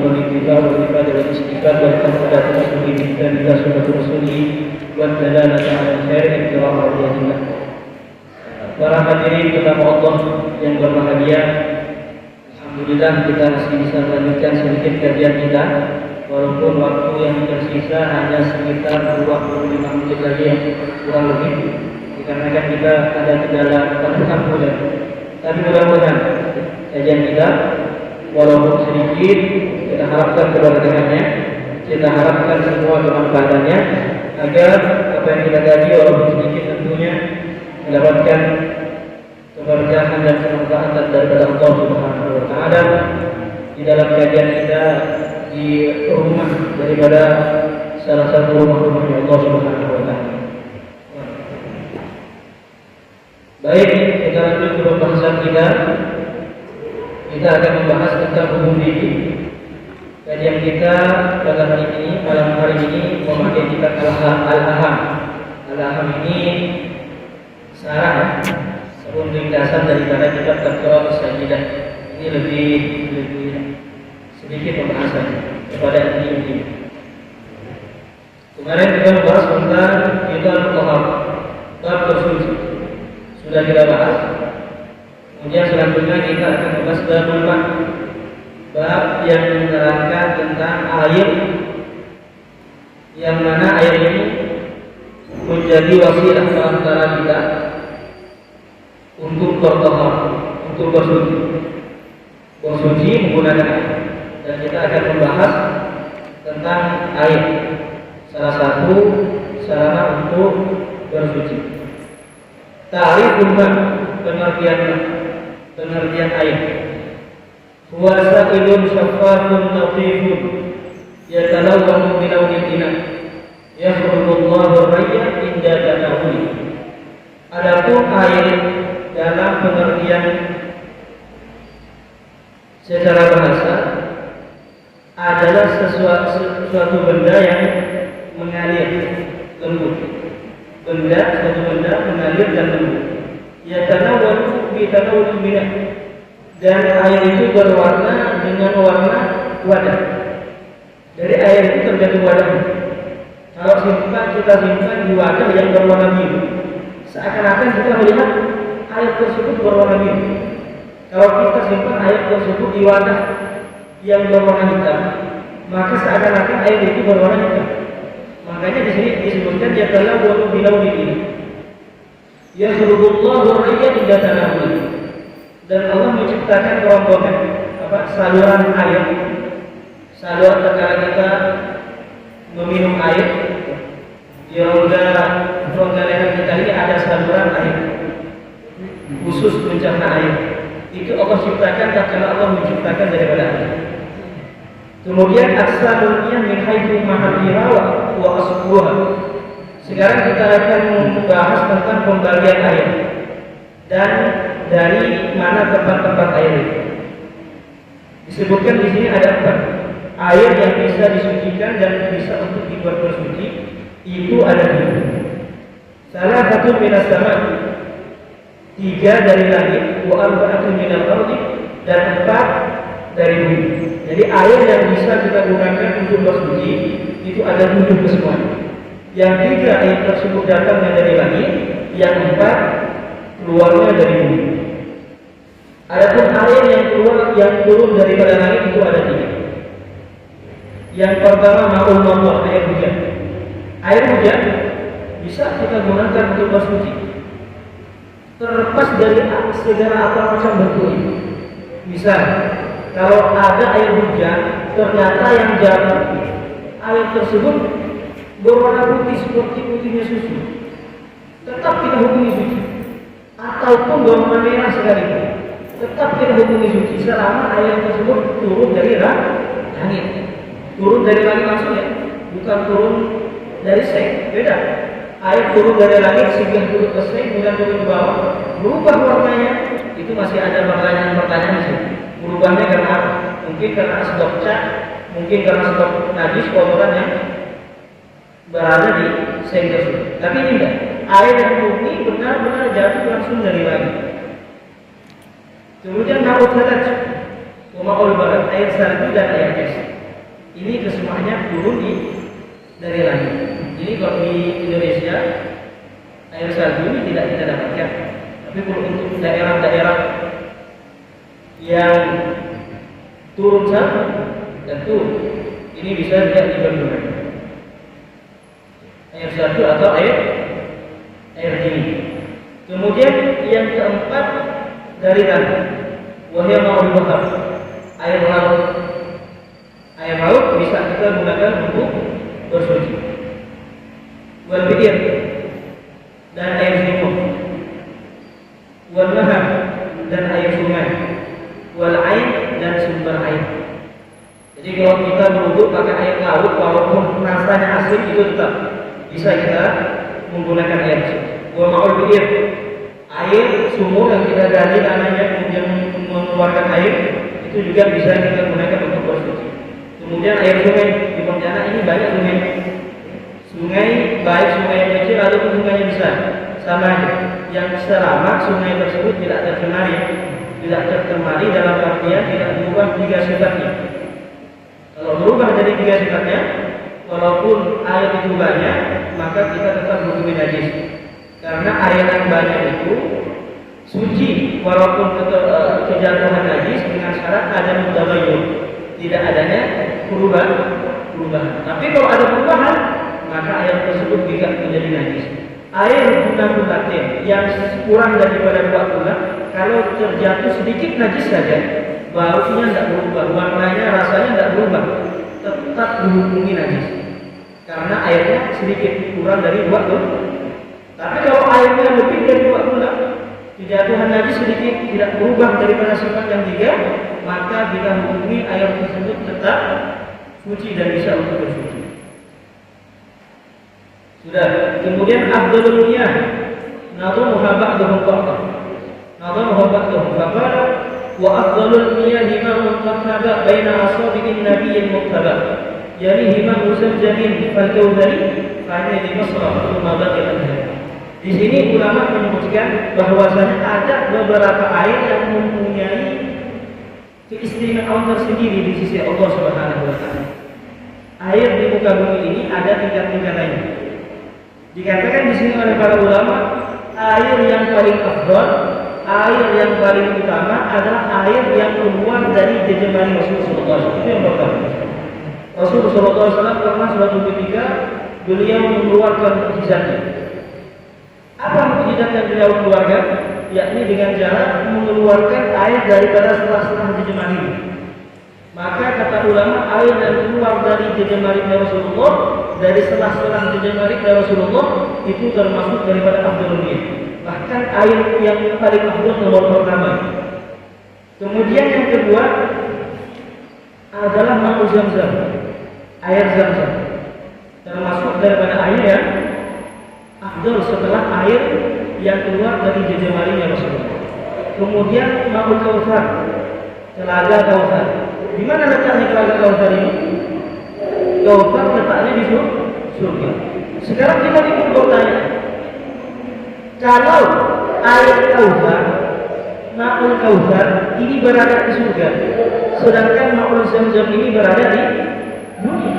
والاتباع والعبادة والاستفاد والتمثيلات والتسليم بكتاب الله سنة رسوله والدلالة على الخير ابتغاء مرضات الله. Para hadirin kekasih Allah yang berbahagia, alhamdulillah kita masih bisa melanjutkan sedikit kajian kita, walaupun waktu yang tersisa hanya sekitar 25 menit lagi yang kurang lebih, dikarenakan kita ada kendala pada bulan. Tapi mudah-mudahan kajian kita walaupun sedikit, kita harapkan keberkahannya, kita harapkan semua kemanfaatannya, agar apa yang kita kaji walaupun sedikit tentunya mendapatkan keberkahan dan kemanfaatan daripada Allah Subhanahu wa taala di dalam kajian kita di rumah daripada salah satu rumah-rumahnya Allah Subhanahu wa taala. Baik, kita lanjut ke pembahasan kita. Kita akan membahas tentang hukum fikih. Kajian kita pada hari ini, malam hari ini memakai kitab Al-Aham. Al-Aham ini sarah ataupun ringkasan daripada kitab Tadhkiratus Sajidah. Ini lebih sedikit pembahasan kepada ini. Kemarin kita membahas tentang kitab Al-Tahar, bab bersuci. Sudah kita bahas. Kemudian selanjutnya kita akan membahas bab yang menerangkan tentang air, yang mana air ini menjadi wasilah antara kita untuk bertohar, untuk bersuci menggunakan air. Dan kita akan membahas tentang air, salah satu sarana untuk bersuci. Ta'riful ma', pengertian air. Huwa sa'ilun syaffafun latifun yatalawwanu bi lawnil ina yakhruju Allahu rayya inda tanawuli. Adapun air dalam pengertian secara bahasa adalah suatu benda yang mengalir lembut. Suatu benda mengalir dan lembut. Yatanawwalu bi tanawwul minah, dan air itu berwarna dengan warna wadah. Dari air itu tergantung wadahnya. Kalau kita simpan di wadah yang berwarna biru, seakan-akan kita melihat air tersebut berwarna biru. Kalau kita simpan air tersebut di wadah yang berwarna hitam, maka seakan-akan air itu berwarna hitam. Makanya di sini disebutkan ya telah walau bilau ini. Ya Allahu rayya inda tanawuli. Dan Allah menciptakan rombongan saluran air. Saluran tatkala kita meminum air, di rongga leher kita ini ada saluran air khusus mencerna air. Itu Allah ciptakan tatkala Allah menciptakan daripada air. Kemudian as-salunnya min haitsu mahalliha wa asbuha. Sekarang kita akan membahas tentang pembagian air dan dari mana tempat-tempat air itu. Disebutkan di sini ada 4. Air yang bisa disucikan dan bisa untuk dibuat bersuci itu ada 3. Salah satu minas sama, 3 dari langit, wa arba'atun minal ardi, dan 4 dari bumi. Jadi air yang bisa kita gunakan untuk bersuci itu ada 7 kesemuanya. Yang 3 air tersebut datangnya dari langit, yang 4 keluarnya dari bumi. Adapun air yang turun daripada langit itu ada 3. Yang pertama ma'ul matar, air hujan. Air hujan bisa kita gunakan untuk bersuci, terlepas dari segala apa macam bentuknya. Misal, kalau ada air hujan ternyata yang jatuh air tersebut berwarna putih seperti putihnya susu, tetap kita hukumi suci. Ataupun berwarna merah sekalipun, tetap kita hukumi suci selama air tersebut turun dari langit. Turun dari langit maksudnya bukan turun dari seng, beda. Air turun dari langit sehingga turun ke seng, kemudian turun ke bawah, berubah warnanya. Itu masih ada pertanyaan-pertanyaan di sini. Berubahnya karena apa? Mungkin karena stok cat, mungkin karena stok najis, kotoran yang berada di seng tersebut. Tapi ini enggak. Air yang murni benar-benar jatuh langsung dari langit. Kemudian ma'ul thalaj, Ma'ul barad, air salju dan air es. Ini kesemuanya turun dari langit. Ini kalau di Indonesia air salju ini tidak kita dapatkan. Tapi kalau untuk daerah-daerah yang turun salju, tentu ini bisa tidak digunakan. Air salju atau air dingin. Kemudian yang keempat dari langit, wahya ma'ul bahar, air laut. Air laut bisa kita gunakan untuk bersuci. Wal bi'ir, dan air sumur. Wal nahar, dan air sungai. Wal ain, dan sumber air. Jadi kalau kita berwudu pakai air laut, walaupun rasanya asin, itu tetap bisa kita menggunakan air. Wa ma'ul bi'ir, air sumur yang kita gali tanahnya kemudian mengeluarkan air, itu juga bisa kita gunakan untuk bersuci. Kemudian air sungai, di Pontianak ini banyak sungai, baik sungai yang kecil ataupun sungai yang besar, sama aja. Yang selama sungai tersebut tidak tercemari dalam artian tidak berubah tiga sifatnya. Kalau berubah dari tiga sifatnya, walaupun air itu banyak, maka kita tetap berhukum najis. Karena air yang banyak itu suci, walaupun kejatuhan najis dengan syarat ada mutaghayyir, tidak adanya perubahan. Tapi kalau ada perubahan, maka air tersebut juga menjadi najis. Air guna batin yang kurang daripada 2 bulan, kalau terjatuh sedikit najis saja, baunya tidak berubah, warnanya, rasanya tidak berubah, tetap dihukumi najis. Karena airnya sedikit kurang dari 2 bulan. Tapi kalau airnya lebih dari 2 bulan, kejatuhan najis sedikit tidak berubah daripada sifat yang 3, maka kita hukumi air tersebut tetap suci dan bisa untuk bersuci. Sudah. Kemudian afdhalul miyah nadhumuha ba'dhum faqala wa afdhalul miyah ma muntaqaba baina asabi'in nabiyyin muqtaba yani hima musajjadin fal kawthari fa di masraf thumma baqiya. Di sini ulama menyebutkan bahwasanya ada beberapa air yang mempunyai keistimewaan tersendiri di sisi Allah Subhanahu wa taala. Air di muka bumi ini ada tingkat-tingkatannya. Dikatakan di sini oleh para ulama, air yang paling afdal, air yang paling utama adalah air yang keluar dari jejemari Rasulullah SAW. Itu yang pertama. Rasulullah SAW pernah suatu ketika beliau mengeluarkan mukjizatnya. Apa mukjizat yang beliau keluarkan? Yakni dengan cara mengeluarkan air daripada sela-sela jejemari. Maka kata ulama, air yang keluar dari jejemari Rasulullah, dari sela-sela jejemari Rasulullah, itu termasuk daripada afdhalul miyah. Bahkan air yang paling afdal nomor pertama. Kemudian yang kedua adalah ma'u Zamzam, air Zamzam, termasuk daripada air yang afdal setelah air yang keluar dari jejemari Rasulullah. Kemudian ma'ul Kautsar, telaga Kautsar. Di mana letaknya telaga Kautsar ini? Kautsar letaknya di surga. Sekarang kita bertanya, kalau air Kautsar, ma'ul Kautsar ini berada di surga, sedangkan ma'ul Zamzam ini berada di dunia,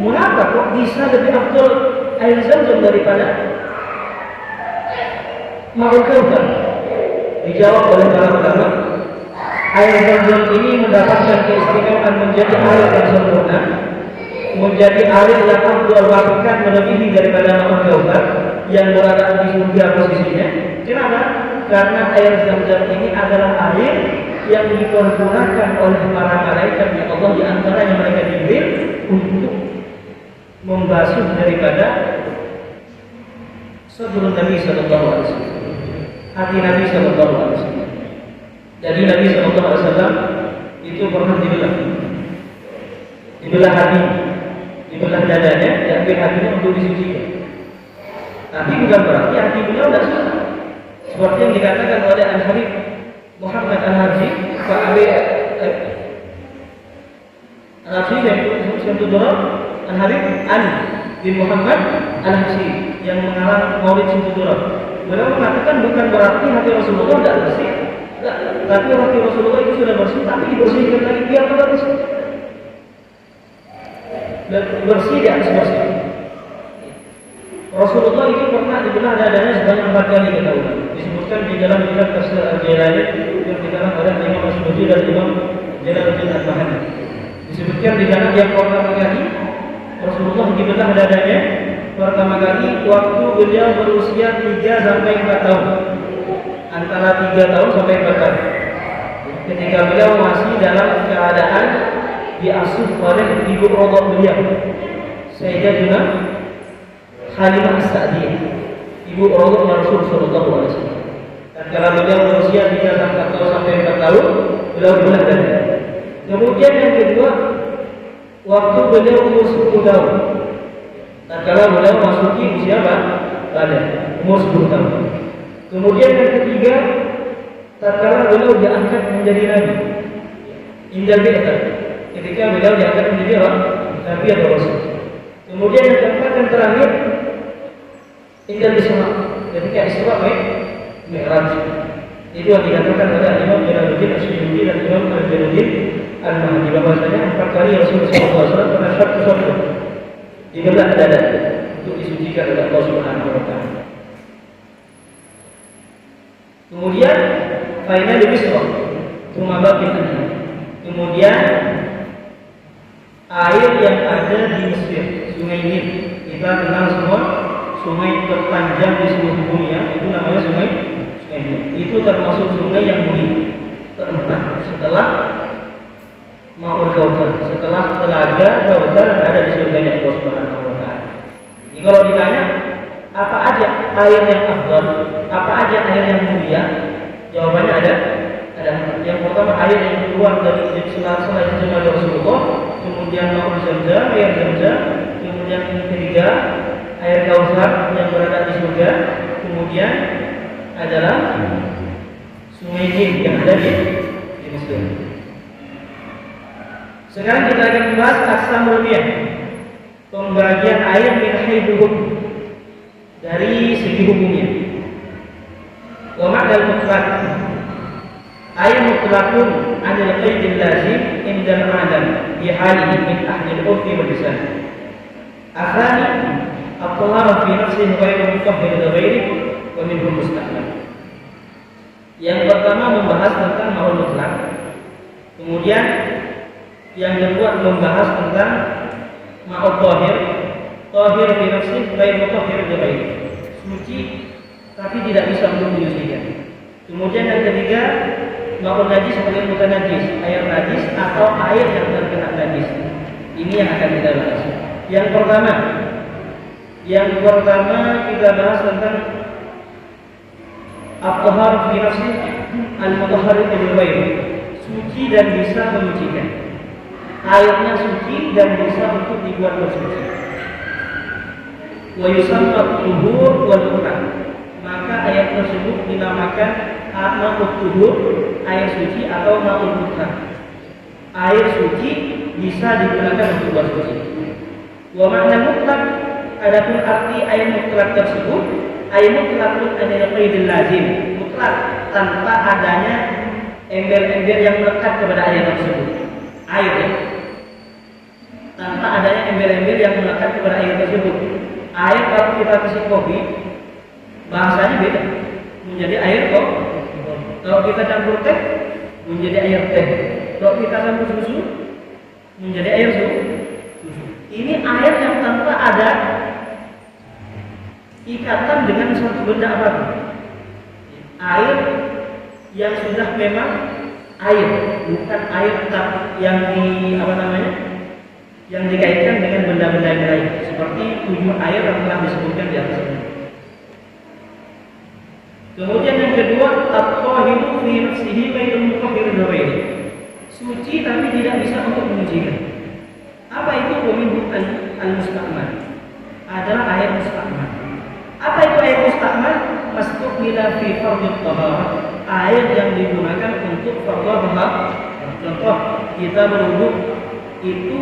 mengapa kok bisa lebih afdal air Zamzam daripada ma'ul Kautsar? Dijawab oleh para ulama, air Zamzam ini mendapatkan keistimewaan menjadi air yang sempurna, menjadi air yang afdal, bahkan melebihi daripada ma'ul Kautsar yang berada di surga posisinya. Kenapa? Karena air Zamzam ini adalah air yang dipergunakan oleh para malaikat yang Allah, di antaranya malaikat Jibril, untuk membasuh daripada sadrul Nabi sallallahu alaihi wasallam, hati Nabi sallallahu alaihi wasallam. Jadi Nabi sallallahu alaihi wasallam itu pernah dibelah hati, dibelah dadanya, diambil hatinya untuk disucikan. Tapi bukan berarti hati beliau tidak suci. Seperti yang dikatakan oleh Al-Habib Muhammad Al-Habsyi, Pak Habib Al-Habsyi Al-Habib Ali bin Muhammad Al-Habsyi yang mengarang Maulid Simtudurar. Beliau mengatakan bukan berarti hati Rasulullah tidak bersih. tapi roti Rasulullah itu sudah bersih, tapi dibersihkan lagi biar tidak bersih. Dan bersih di atas bersih. Rasulullah itu pernah dibelah dadanya sebanyak 4 kali kata ulama. Disebutkan di dalam kitab Tafsir Al-Jalalain yang dikarang oleh Imam As-Suyuti dan Imam Jalaluddin Al-Mahalli. Disebutkan di dalam yang pertama kali Rasulullah dibelah dadanya pertama kali waktu beliau berusia 3 sampai 4 tahun. Antara 3 tahun sampai 4 tahun. Ketika beliau masih dalam keadaan diasuh oleh ibu rodok beliau, Sayyidatuna Halimah As-Sa'diyah, ibu rodoknya Rasul sallallahu alaihi wasallam. Dan kalau beliau berusia 3 sampai 4 tahun, beliau dibelah dadanya. Kemudian yang kedua, waktu beliau umur 10 tahun. Dan kalau beliau masuki usia pada umur 10 tahun. Kemudian yang ketiga, tatkala beliau diangkat menjadi nabi, Indal Bi'tsah, ketika beliau diangkat menjadi nabi atau rasul. Kemudian yang keempat dan terakhir, Indal Isra, ketika Isra Mi'raj. Itu yang dikatakan oleh Imam Jalaluddin As-Suyuti dan Imam Al-Jalaluddin Al-Mahalli, bahwasanya 4 kali Rasulullah SAW pernah satu dibelah dada untuk disucikan oleh Allah Subhanahu wa taala. Kemudian final Misra, kemudian air yang ada di Mesir, Sungai Nil. Kita kenal semua sungai terpanjang di seluruh dunia, itu namanya Sungai Nil. Itu termasuk sungai yang mulia keempat setelah Ma'ul Kautsar, setelah telaga Kautsar yang ada di surganya Allah Subhanahu wa taala. Jadi kalau ditanya apa aja air yang afdal, apa aja air yang mulia, jawabannya ada. Yang pertama air yang keluar dari sela-sela jemaah Rasulullah, kemudian Ma'ul Zamzam, air Zamzam, kemudian yang ketiga air Kautsar yang berada di surga, kemudian adalah Sungai Nil yang ada di Mesir. Sekarang kita akan membahas aqsamul miyah, pembagian air min haythu hukum, dari segi hukumnya. Wa ma'nal mutlaq, air mutlaqun 'anil qaidil lazim indal adam bi halihi min ahli al-urfi wal lisan. Akhani at-tahara fi nafsihi ghairu mutahhir li ghairihi wa minhu musta'mal. Yang pertama membahas tentang ma'ul mutlaq. Kemudian yang kedua membahas tentang ma'ul tahir, tahir fi nafsihi ghairu mutahhir li ghairihi, suci tapi tidak bisa untuk menyucikan. Kemudian yang ketiga ma'ul najis sebagai mutanajis, air najis atau air yang terkena najis. Ini yang akan kita bahas. Yang pertama kita bahas tentang at-tahar fi nafsi al-mutahhar lil ghairi, suci dan bisa menyucikan. Airnya suci dan bisa untuk dibuat bersuci. Wa yusamma at-tuhur wal mutlaq, maka ayat tersebut dinamakan ma'ut tuhur, air suci, atau ma'ul mutlaq, air suci bisa digunakan untuk bersuci. Wa makna mutlaq, adapun arti air mutlaq tersebut, air mutlaqun anil qaidil lazim, mutlaq tanpa adanya ember-ember yang melekat kepada air tersebut. Air ya, tanpa adanya ember-ember yang melekat kepada air tersebut. Air kalau kita kasih kopi, bahasanya beda, menjadi air kopi. Kalau kita campur teh, menjadi air teh. Kalau kita campur susu, menjadi air susu. Ini air yang tanpa ada ikatan dengan suatu benda apapun. Air yang sudah memang air, bukan air yang yang dikaitkan dengan benda-benda yang lain, seperti 7 air yang telah disebutkan di atas ini. Kemudian yang kedua, at-tahiru fi nafsihi ghairu mutahhir li ghairihi, suci tapi tidak bisa untuk menyucikan. Apa itu minhu al-musta'mal? Adalah air musta'mal. Apa itu air musta'mal? Mastukmila fi fardhu taharah, air yang digunakan untuk fardhu taharah. Contoh, kita berwudu itu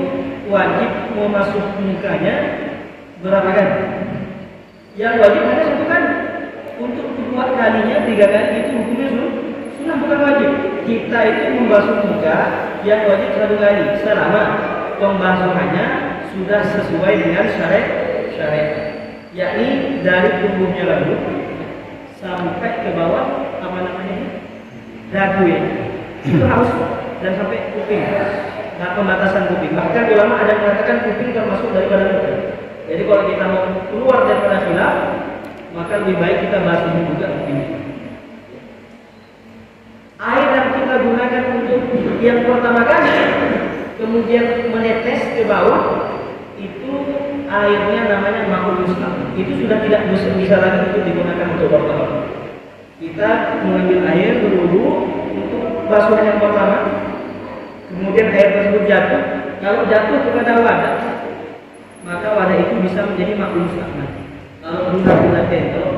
wajib memasuk mukanya berapa kali? Yang wajib hanya 1 kali. Untuk kedua kalinya 3 kali itu hukumnya sunnah, bukan wajib. kita itu membasuh muka yang wajib 1 kali selama pembasuhannya sudah sesuai dengan syariat, yakni dari tubuhnya lalu sampai ke bawah apa namanya dagu ya, itu harus, dan sampai kuping, nah pembatasan kuping. Bahkan ulama ada mengatakan kuping termasuk daripada muka. Jadi kalau kita mau keluar daripada khilaf, maka lebih baik kita basuh juga kuping. Air yang kita gunakan untuk yang pertama kali kemudian menetes ke bawah, itu airnya namanya ma'ul musta'mal. Itu sudah tidak bisa lagi untuk digunakan untuk pertama. Kita mengambil air berwudu untuk basuhan yang pertama, kemudian air tersebut jatuh. Kalau jatuh kepada wadah, maka wadah itu bisa menjadi ma'ul musta'mal. Kalau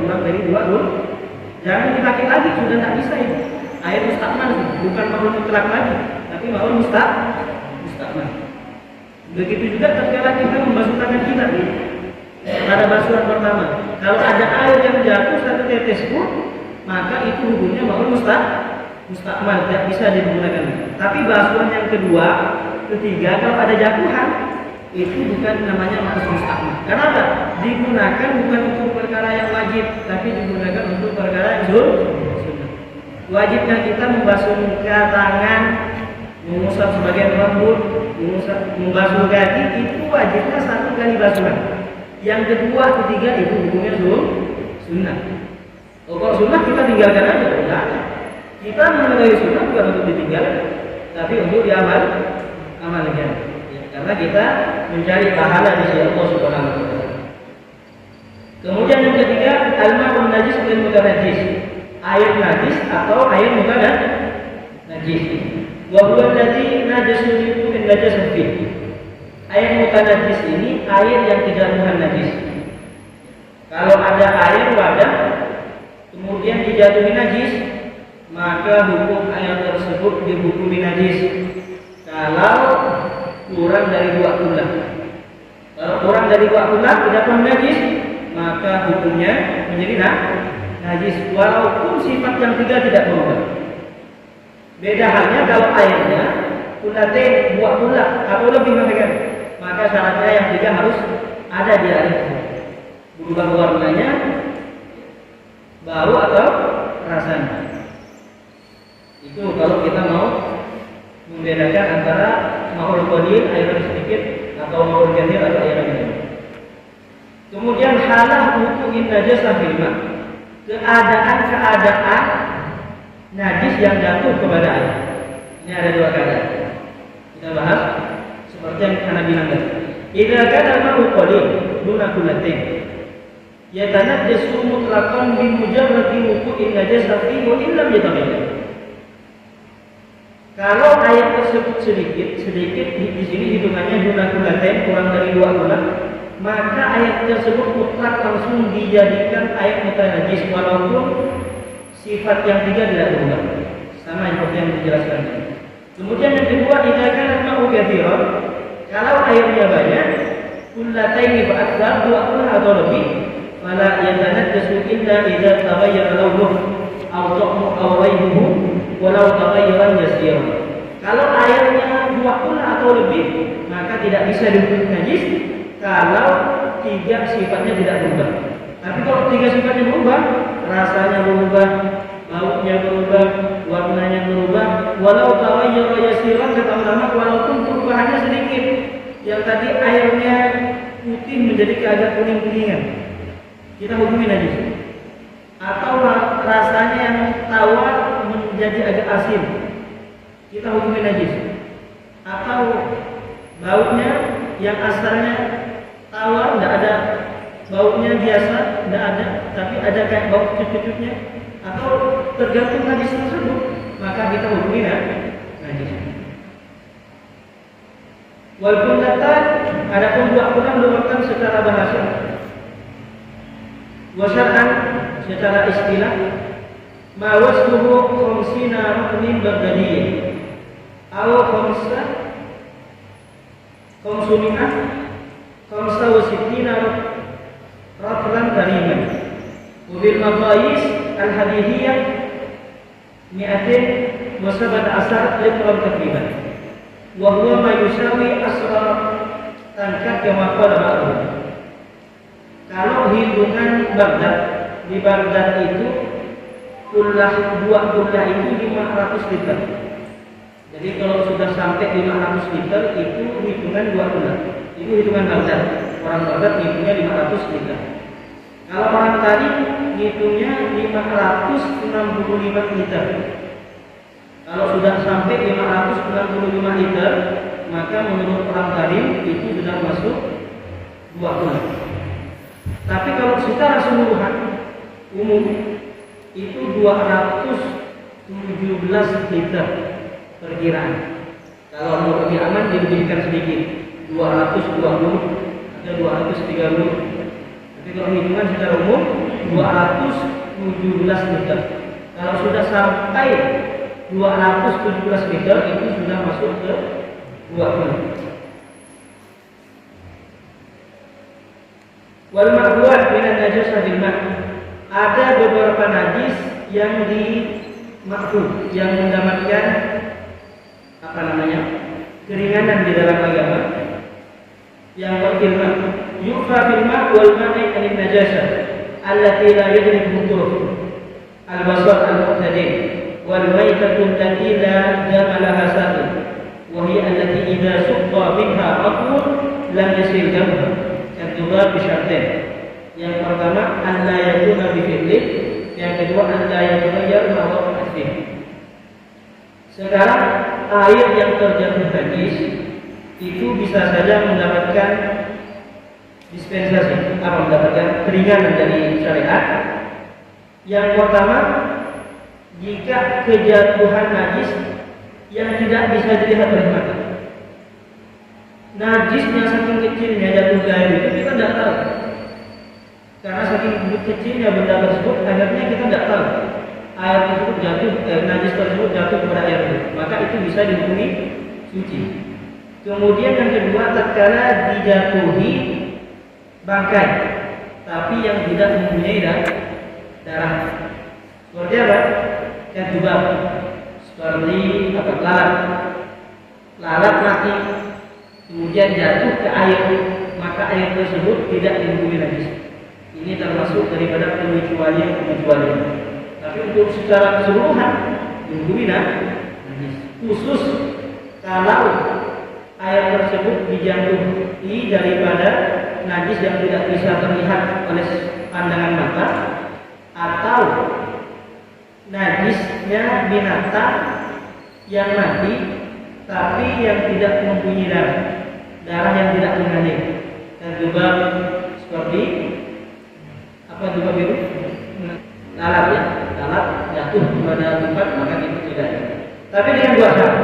kurang dari 2 jangan dipakai lagi, sudah tidak bisa itu. Air musta'mal bukan ma'ul mutlak lagi, tapi ma'ul musta'mal. Begitu juga tatkala kita membasuh tangan kita pada basuhan pertama. Kalau ada air yang jatuh 1 tetes pun, maka itu hukumnya ma'ul musta'mal, tidak bisa digunakan. Tapi basuhan yang kedua, ketiga, kalau ada jatuhan, itu bukan namanya ma'ul musta'mal. Kenapa? Digunakan bukan untuk perkara yang wajib, tapi digunakan untuk perkara yang sunnah. Wajibnya kita membasuh muka, tangan, mengusap sebagian rambut, membasuh kaki, itu wajibnya 1 kali basuhan. Yang kedua, ketiga itu hukumnya sunnah. Kalau sunnah kita tinggalkan aja, tidak. Kita mengetahui sunnah bukan untuk ditinggalkan, tapi untuk diamalkan. Karena kita mencari pahala di sisi Allah Subhanahu wa taala. Kemudian yang ketiga, al-ma'un najis wal mutanajjis. Air najis atau air mutanajjis. Wa huwa alladhi najasun min najasin fi. Air mutanajjis ini air yang kejatuhan najis. Kalau ada air wadah kemudian dijatuhi najis, maka hukum air tersebut dihukumi najis kalau kurang dari 2 tulah. Kalau kurang dari 2 tulah kejatuhan najis, maka hukumnya menjadi najis walaupun sifat yang 3 tidak berubah. Beda halnya kalau airnya kulatain 2 tulah atau lebih maka syaratnya yang 3 harus ada di air. Berubah warnanya, bau atau rasanya. Itu kalau kita mau membedakan antara ma'ul qalil, air sedikit, atau ma'ul katsir atau air banyak. Kemudian halah hukumin najasah fil ma'. Keadaan najis yang jatuh kepada air. Ini ada 2 keadaan. Kita bahas seperti yang Anda bilang tadi. Idza kana ma'ul qalil duna kullatin, yatanajjasu mutlaqan bi mujarradi wuqu'in najasah fihi wa illam yataghayyar. Kalau air tersebut sedikit di sini hitungannya duna-dunaten, kurang dari 2 bulan, maka air tersebut mutlak langsung dijadikan air mutanajjis walaupun sifat yang 3 tidak berubah. Sama seperti yang dijelaskan tadi. Kemudian yang kedua, idza kana ma'u katsiran, kalau airnya banyak, kullataini fa aktsar, 2 bulan atau lebih, fala yatanajjasu illa idza taghayyara lawnuhu aw ta'muhu aw ghayruhu walau taghayyaran yasir. Kalau airnya 20 atau lebih, maka tidak bisa dihukumi najis kalau 3 sifatnya tidak berubah. Tapi kalau 3 sifatnya berubah, rasanya berubah, baunya berubah, warnanya berubah, walau taghayyara yasiran, kata ulama, walaupun perubahannya sedikit. Yang tadi airnya putih menjadi agak kuning-kuningan, kita hukumi najis. Atau rasanya yang tawar menjadi agak asin, kita hukumi najis. Atau baunya yang asalnya tawar, tidak ada baunya, biasa, tidak ada, tapi ada kayak bau kecut-kecutnya, atau tergantung najis tersebut, maka kita hukumi najis. Walaupun kata adapun 2 bulan merupakan secara bahasa, wasyar'an secara istilah, ma wasluhu khamsina ruknin baghdadiyyin aw khamsumi'ah khamsa wa sittina ratlan kariman wa bil maqayis al hadithiyah 200 وسبعة عشر لترا تقريبا وهو ما يساوي asra tangkat kama qala ba'dhum. Kalau hitungan Baghdad, di Baghdad itu dua kullah itu 500 liter. Jadi kalau sudah sampai 500 liter itu hitungan dua kullah. Itu hitungan Baghdad. Orang Baghdad hitungnya 500 liter. Kalau orang tadi hitungnya 565 liter. Kalau sudah sampai 565 liter, maka menurut orang tadi itu sudah masuk dua kullah. Tapi kalau secara keseluruhan umum itu 217 liter perkiraan. Kalau mau lebih aman dilebihkan sedikit, 220 atau 230. Tapi kalau hitungan secara umum 217 liter. Kalau sudah sampai 217 liter itu sudah masuk ke 20. Wal ma'buat minan najasah bil ma'. Ada beberapa najis yang dimakruh, yang mendapatkan keringanan di dalam agama. Yang pertama, yufa bil ma' wal ma'i anil najasah allati la yadriku turuf al-basar al-mu'tadil wal maitatu allati la dama laha sa'il wa hiya allati idza suqqa minha aqul lam yasil damha. Kedua bisyarat. Yang pertama alla yakuna bi fi'li, yang kedua alla yataghayyar ma huwa asli. Sekarang air yang terjatuh najis itu bisa saja mendapatkan dispensasi, mendapatkan keringanan dari syariat. Yang pertama, jika kejatuhan najis yang tidak bisa dilihat oleh mata. Najisnya saking kecilnya jatuh ke air itu kita tidak tahu. Karena saking kecilnya benda tersebut, akhirnya kita tidak tahu air tersebut jatuh, najis tersebut jatuh kepada air itu. Maka itu bisa dihukumi suci. Kemudian yang kedua, tatkala dijatuhi bangkai, tapi yang tidak mempunyai darah. Seperti apa? Kadubab, seperti lalat mati, kemudian jatuh ke air, maka air tersebut tidak dihukumi najis. Ini termasuk daripada pengecualian. Tapi untuk secara keseluruhan dihukumi najis. Khusus kalau air tersebut dijatuhi daripada najis yang tidak bisa terlihat oleh pandangan mata, atau najisnya binatang yang mati tapi yang tidak mempunyai darah yang tidak mengalir. Dan juga seperti juga biru lalat jatuh pada tempat, maka itu tidak. Tapi dengan dua syarat.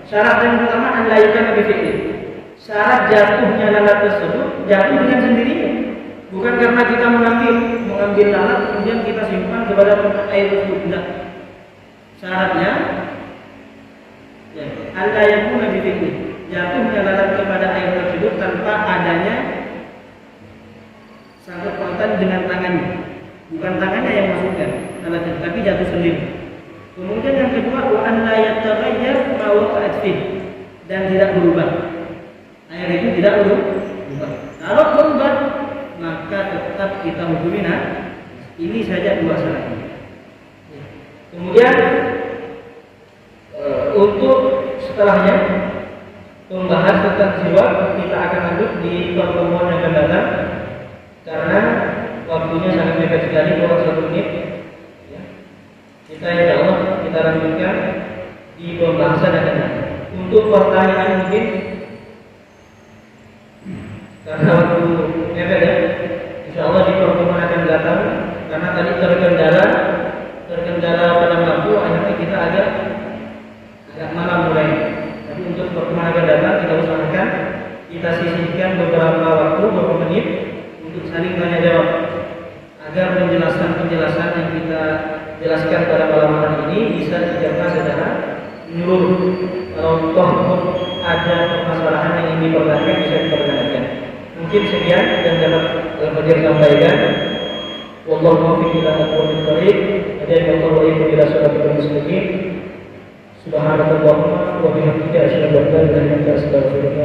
Syarat yang pertama an la yakuna bi fi'li. Syarat jatuhnya lalat tersebut jatuh dengan sendirinya, bukan karena kita mengambil lalat kemudian kita simpan kepada tempat air tersebut. Tidak. Syaratnya an la yakuna bi fi'li, jatuhnya lalat kepada air tersebut tanpa adanya sangkut pautan dengan tangannya, bukan tangannya yang masukkan alatnya, tapi jatuh sendiri. Kemudian yang kedua, wa an la yataghayyar ma waqa'at fihi, dan tidak berubah. Air itu tidak berubah. Kalau berubah, maka tetap kita hukumi najis. Ini saja dua syaratnya. Kemudian untuk setelahnya membahas tentang siwak kita akan lanjut di pertemuan yang akan datang. Karena waktunya sangat mepet sekali, kurang 1 menit. Ya. Kita insya Allah kita lanjutkan di pembahasan yang akan datang. Untuk pertanyaan mungkin karena waktu mepet ya, insya Allah di pertemuan akan datang. Karena tadi terkendala pada waktu, akhirnya kita agak malam mulai. Tapi untuk pertemuan akan datang kita usahakan kita sisihkan beberapa waktu, beberapa menit untuk saling tanya jawab, agar penjelasan yang kita jelaskan pada malam hari ini bisa dicerna secara menyeluruh. Kalau toh ada permasalahan yang ingin dipertanyakan, bisa dipertanyakan. Mungkin sekian yang dapat Al-Qadir sampaikan. Wallahu muwaffiq ila aqwamit thoriq. Hadiyakallahu wa iyyakum ila muslimin. Subhanakallahumma wa bihamdika asyhadu an la ilaha illa anta astaghfiruka